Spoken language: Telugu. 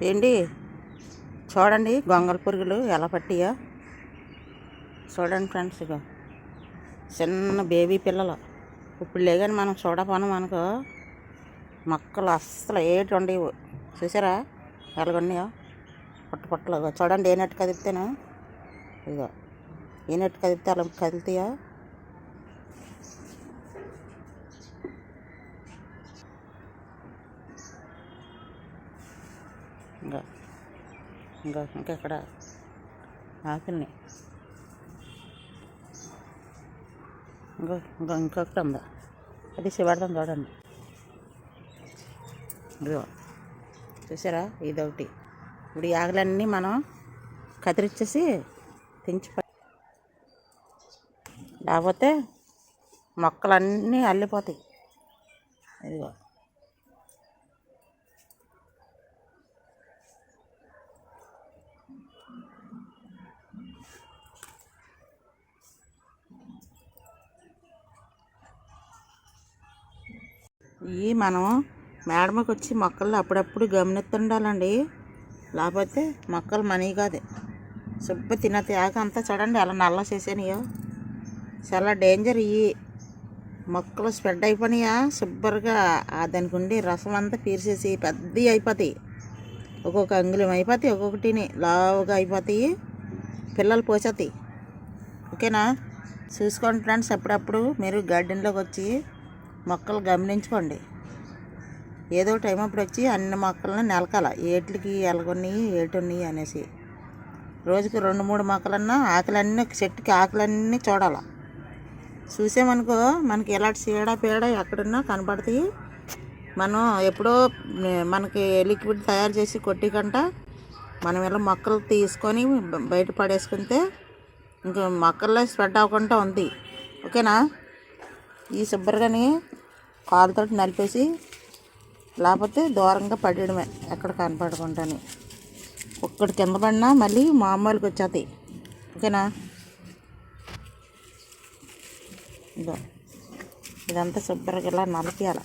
ఏంటి చూడండి గొంగళ పురుగులు ఎలా పట్టియో చూడండి ఫ్రెండ్స్. ఇక చిన్న బేబీ పిల్లలు ఇప్పుడు లేదని మనం చూడపోను మనకు మొక్కలు అస్సలు ఏటి ఉండేవు. చూసారా ఎలాగొన్నాయో పుట్టలు చూడండి. ఏ నెట్టు కదిపితేను ఇదిగో ఏ నెట్టు కదిపితే అలా కదులుతాయో. ఇంకా ఇంకా ఇంకెక్కడ ఆకుల్ని ఇంకొకటి ఉందా అది శివార్థం చూడండి. ఇదిగో చూసారా ఇదొకటి. ఇప్పుడు ఈ ఆకులన్నీ మనం కత్తిరించేసి తెంచి లేకపోతే మొక్కలన్నీ అల్లిపోతాయి. ఇదిగో ఇవి మనం మేడమకి వచ్చి మొక్కలు అప్పుడప్పుడు గమనిస్తుండాలండి. లేకపోతే మొక్కలు మనీ కాదు శుభ్ర తిన తేగ అంతా చూడండి అలా నల్ల చేసేనియో. చాలా డేంజర్. ఇవి మొక్కలు స్ప్రెడ్ అయిపోయినాయా శుభ్రంగా దానికి ఉండి రసం అంతా పీల్చేసి పెద్దవి అయిపోతాయి. ఒక్కొక్క అంగుళం అయిపోతాయి, ఒక్కొక్కటిని లావుగా అయిపోతాయి, పిల్లలు పోసేస్తాయి. ఓకేనా? చూసుకోండి ఫ్రెండ్స్. అప్పుడప్పుడు మీరు గార్డెన్లోకి వచ్చి మొక్కలు గమనించుకోండి. ఏదో టైం అప్పుడు వచ్చి అన్ని మొక్కలను నెలకాల ఏట్లకి ఎలాగొన్నాయి ఏటి ఉన్నాయి అనేసి. రోజుకి 2-3 మొక్కలన్నా ఆకులన్నీ చెట్టుకి ఆకులన్నీ చూడాలి. చూసామనుకో మనకి ఎలాంటి చీడ పీడ ఎక్కడున్నా కనపడతాయి. మనం ఎప్పుడో మనకి లిక్విడ్ తయారు చేసి కొట్టికంట మనం ఇలా మొక్కలు తీసుకొని బయట పడేసుకుంటే ఇంక మొక్కల్లో స్ప్రెడ్ అవ్వకుండా ఉంది. ఓకేనా? ఈ శుభ్రంగాని కాలుతో నలిపేసి లేకపోతే దూరంగా పడేయడమే ఎక్కడ కనపడకుండాని. ఒక్కటి కింద పడినా మళ్ళీ మామూలుకి వచ్చేస్తాయి. ఓకేనా? ఇదంతా శుభ్రంగా ఇలా నలిపేయాలి.